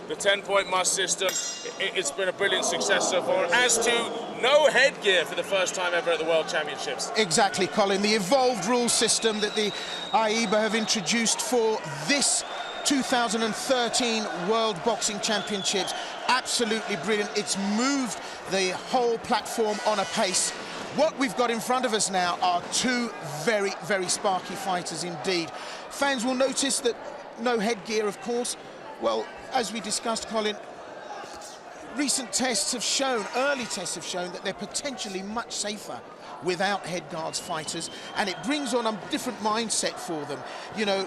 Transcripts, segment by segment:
The 10-point must system, it's been a brilliant success so far, as to no headgear for the first time ever at the World Championships. Exactly, Colin. The evolved rule system that the AIBA have introduced for this 2013 World Boxing Championships, absolutely brilliant. It's moved the whole platform on a pace. What we've got in front of us now are two very, very sparky fighters indeed. Fans will notice that no headgear, of course. Well, as we discussed, Colin, recent tests have shown, early tests have shown, that they're potentially much safer without head guards fighters, and it brings on a different mindset for them. You know,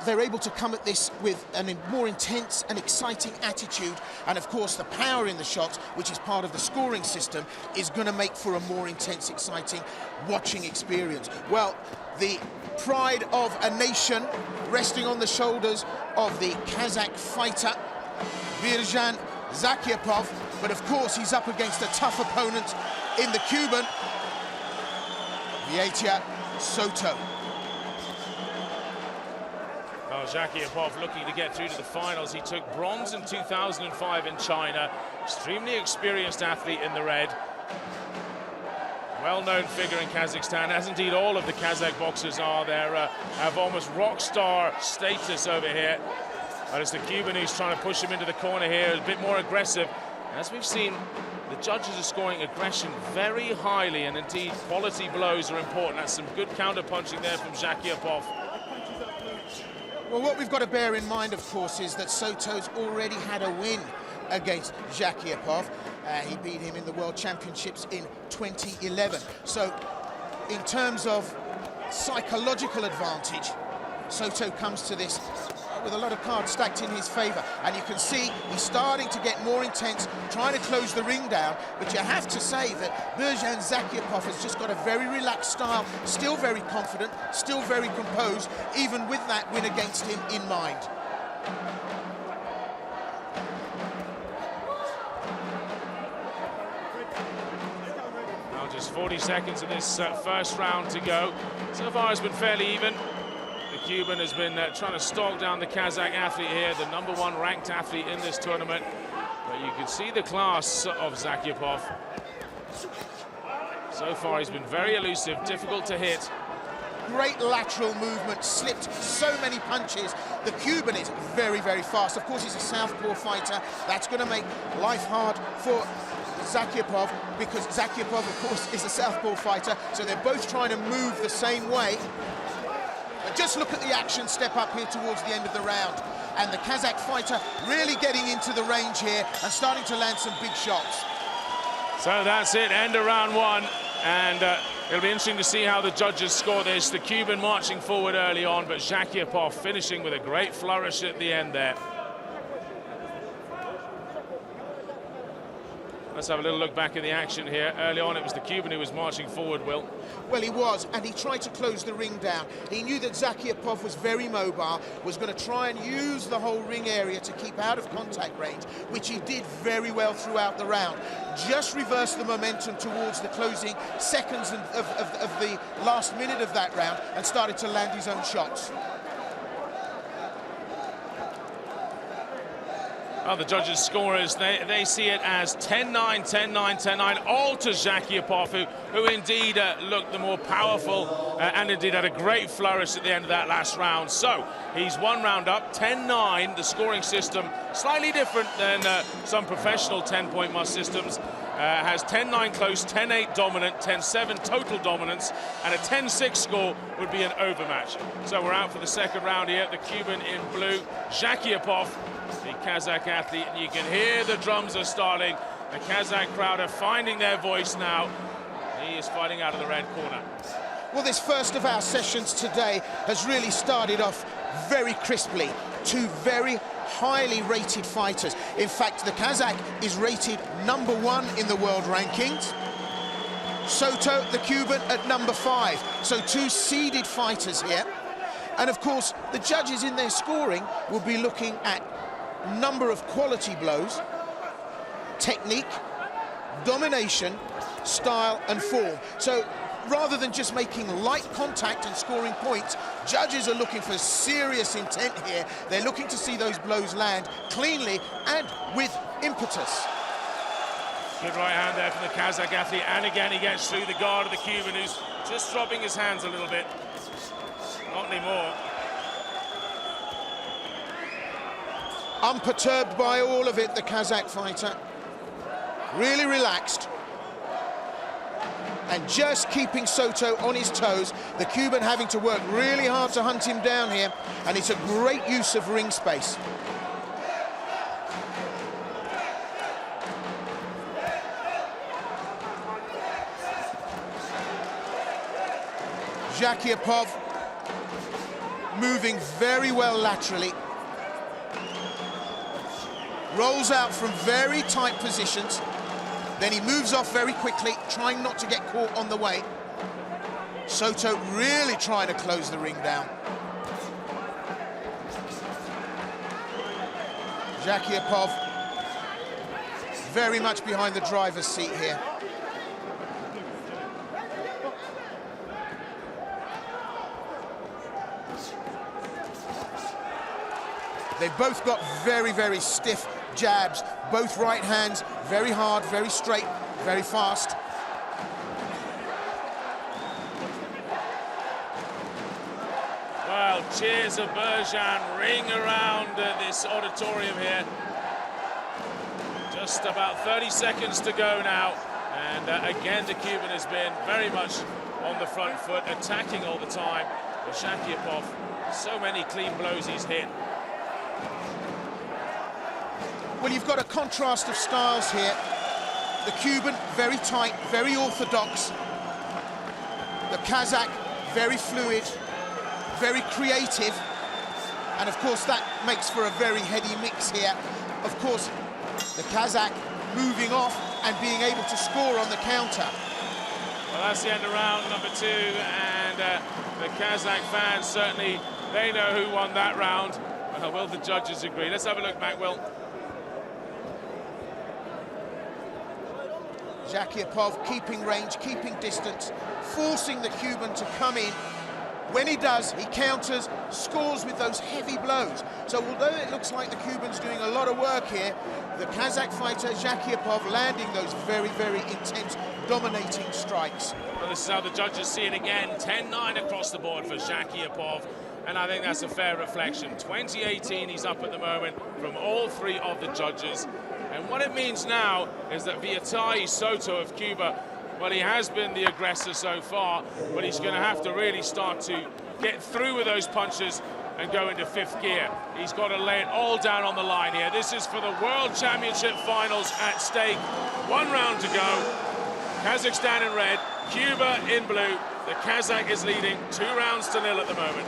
they're able to come at this with a more intense and exciting attitude, and of course the power in the shots, which is part of the scoring system, is going to make for a more intense, exciting watching experience. Well, the pride of a nation resting on the shoulders of the Kazakh fighter, Birzhan Zakyapov, but of course he's up against a tough opponent in the Cuban, Beitia Soto. Well, Zakyapov looking to get through to the finals. He took bronze in 2005 in China. Extremely experienced athlete in the red. Well-known figure in Kazakhstan, as indeed all of the Kazakh boxers are. They have almost rock star status over here. But it's the Cuban who's trying to push him into the corner here, a bit more aggressive. As we've seen, the judges are scoring aggression very highly, and indeed quality blows are important. That's some good counter-punching there from Zakyapov. Well, what we've got to bear in mind, of course, is that Soto's already had a win against Zakyapov. He beat him in the World Championships in 2011. So, in terms of psychological advantage, Soto comes to this with a lot of cards stacked in his favour. And you can see he's starting to get more intense, trying to close the ring down. But you have to say that Birzhan Zakyapov has just got a very relaxed style, still very confident, still very composed, even with that win against him in mind. Now just 40 seconds of this first round to go. So far it's been fairly even. The Cuban has been trying to stalk down the Kazakh athlete here, the #1 ranked athlete in this tournament. But you can see the class of Zakyapov. So far he's been very elusive, difficult to hit. Great lateral movement, slipped so many punches. The Cuban is very, very fast. Of course, he's a southpaw fighter. That's going to make life hard for Zakyapov, because Zakyapov, of course, is a southpaw fighter. So they're both trying to move the same way. But just look at the action step up here towards the end of the round. And the Kazakh fighter really getting into the range here and starting to land some big shots. So that's it, end of round one. And it'll be interesting to see how the judges score this. The Cuban marching forward early on, but Zakyapov finishing with a great flourish at the end there. Let's have a little look back at the action here. Early on, it was the Cuban who was marching forward, Will. Well, he was, and he tried to close the ring down. He knew that Zakyapov was very mobile, was going to try and use the whole ring area to keep out of contact range, which he did very well throughout the round. Just reversed the momentum towards the closing seconds of the last minute of that round and started to land his own shots. Well, the judges' scorers, they see it as 10-9, 10-9, 10-9, all to Zakyapov, who indeed looked the more powerful and indeed had a great flourish at the end of that last round. So he's one round up, 10-9, the scoring system, slightly different than some professional 10-point must systems. Has 10-9 close, 10-8 dominant, 10-7 total dominance, and a 10-6 score would be an overmatch. So we're out for the second round here. The Cuban in blue, Zakyapov, the Kazakh athlete, and you can hear the drums are starting. The Kazakh crowd are finding their voice now. He is fighting out of the red corner. Well, this first of our sessions today has really started off very crisply. Two very highly rated fighters. In fact, the Kazakh is rated #1 in the world rankings. Soto, the Cuban, at #5. So two seeded fighters here. And of course, the judges in their scoring will be looking at number of quality blows, technique, domination, style and form. So rather than just making light contact and scoring points, judges are looking for serious intent here. They're looking to see those blows land cleanly and with impetus. Good right hand there from the Kazakh athlete, and again he gets through the guard of the Cuban, who's just dropping his hands a little bit. Not anymore. Unperturbed by all of it, the Kazakh fighter. Really relaxed. And just keeping Soto on his toes. The Cuban having to work really hard to hunt him down here, and it's a great use of ring space. Jakiapov moving very well laterally. Rolls out from very tight positions. Then he moves off very quickly, trying not to get caught on the way. Soto really trying to close the ring down. Jakiapov very much behind the driver's seat here. They've both got very, very stiff jabs, both right hands, very hard, very straight, very fast. Well, cheers of Birdjan ring around this auditorium here. Just about 30 seconds to go now. And again, the Cuban has been very much on the front foot, attacking all the time. But Jakiapov, so many clean blows he's hit. Well, you've got a contrast of styles here. The Cuban, very tight, very orthodox. The Kazakh, very fluid, very creative. And of course, that makes for a very heady mix here. Of course, the Kazakh moving off and being able to score on the counter. Well, that's the end of round number 2. And the Kazakh fans, certainly, they know who won that round. Will the judges agree? Let's have a look back, Will. Jakiapov keeping range, keeping distance, forcing the Cuban to come in. When he does, he counters, scores with those heavy blows. So although it looks like the Cuban's doing a lot of work here, the Kazakh fighter Jakiapov landing those very, very intense, dominating strikes. Well, this is how the judges see it again. 10-9 across the board for Jakiapov. And I think that's a fair reflection. 2018, he's up at the moment from all 3 of the judges. And what it means now is that Vietai Soto of Cuba, well, he has been the aggressor so far, but he's going to have to really start to get through with those punches and go into 5th gear. He's got to lay it all down on the line here. This is for the World Championship finals at stake. 1 round to go. Kazakhstan in red, Cuba in blue. The Kazakh is leading 2-0 at the moment.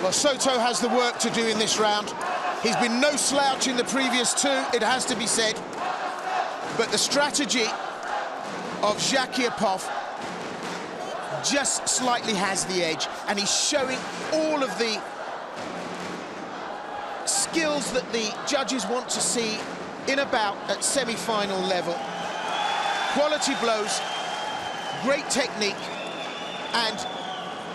Well, Soto has the work to do in this round. He's been no slouch in the previous 2, it has to be said. But the strategy of Jakiapov just slightly has the edge, and he's showing all of the skills that the judges want to see in a bout at semi-final level. Quality blows, great technique, and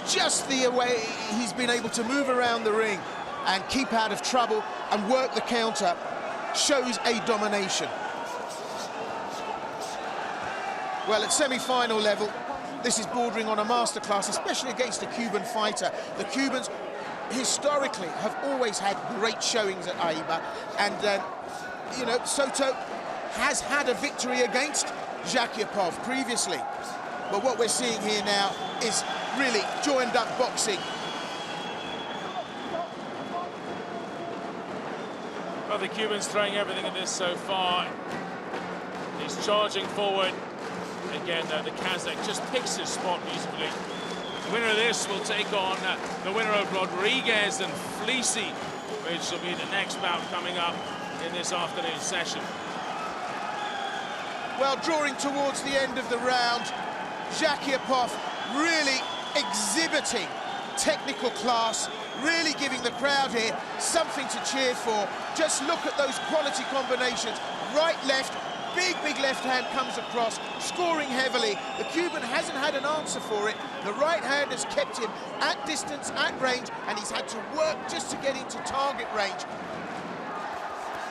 just the way he's been able to move around the ring and keep out of trouble and work the counter shows a domination. Well, at semi-final level, this is bordering on a masterclass, especially against a Cuban fighter. The Cubans historically have always had great showings at AIBA, and you know, Soto has had a victory against Jakiapov previously. But what we're seeing here now is really joined-up boxing. Well, the Cuban's throwing everything in this so far. He's charging forward. Again, the Kazakh just picks his spot beautifully. The winner of this will take on the winner of Rodriguez and Fleecy, which will be the next bout coming up in this afternoon session. Well, drawing towards the end of the round, Jakiapov really exhibiting technical class, really giving the crowd here something to cheer for. Just look at those quality combinations, right, left, big left hand comes across, scoring heavily. The Cuban hasn't had an answer for it. The right hand has kept him at distance, at range, and he's had to work just to get into target range.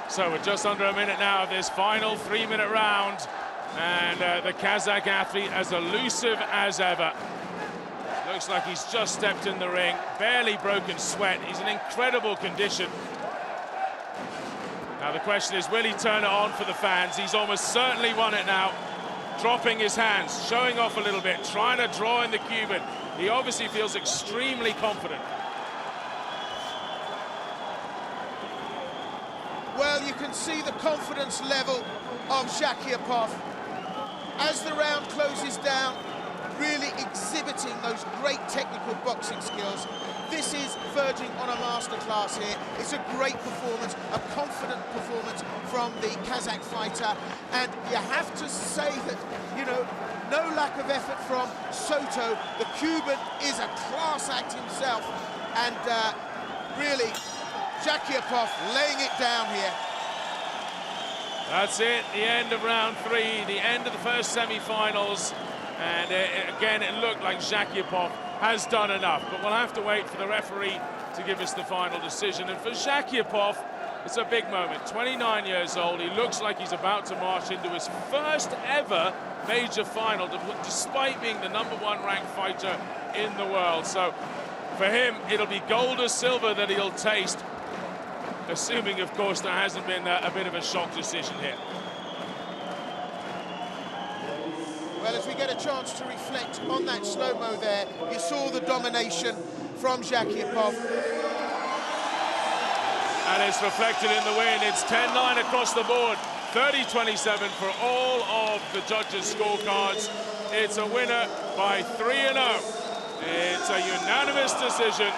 So we're just under a minute now of this final 3-minute round, and the Kazakh athlete as elusive as ever. Looks like he's just stepped in the ring, barely broken sweat. He's in incredible condition. Now the question is, will he turn it on for the fans? He's almost certainly won it now. Dropping his hands, showing off a little bit, trying to draw in the Cuban. He obviously feels extremely confident. Well, you can see the confidence level of Jakiepov as the round closes down, really exhibiting those great technical boxing skills. This is verging on a masterclass here. It's a great performance, a confident performance from the Kazakh fighter. And you have to say that, you know, no lack of effort from Soto. The Cuban is a class act himself. And really, Jakiepov laying it down here. That's it, the end of round 3, the end of the first semi-finals. And again, it looked like Jakiepov has done enough, but we'll have to wait for the referee to give us the final decision. And for Jakiepov, it's a big moment. 29 years old, he looks like he's about to march into his first ever major final, despite being the #1 ranked fighter in the world. So for him, it'll be gold or silver that he'll taste, assuming, of course, there hasn't been a bit of a shock decision here. Well, as we get a chance to reflect on that slow-mo there, you saw the domination from Jakiepov. And it's reflected in the win. It's 10-9 across the board, 30-27 for all of the judges' scorecards. It's a winner by 3-0. It's a unanimous decision.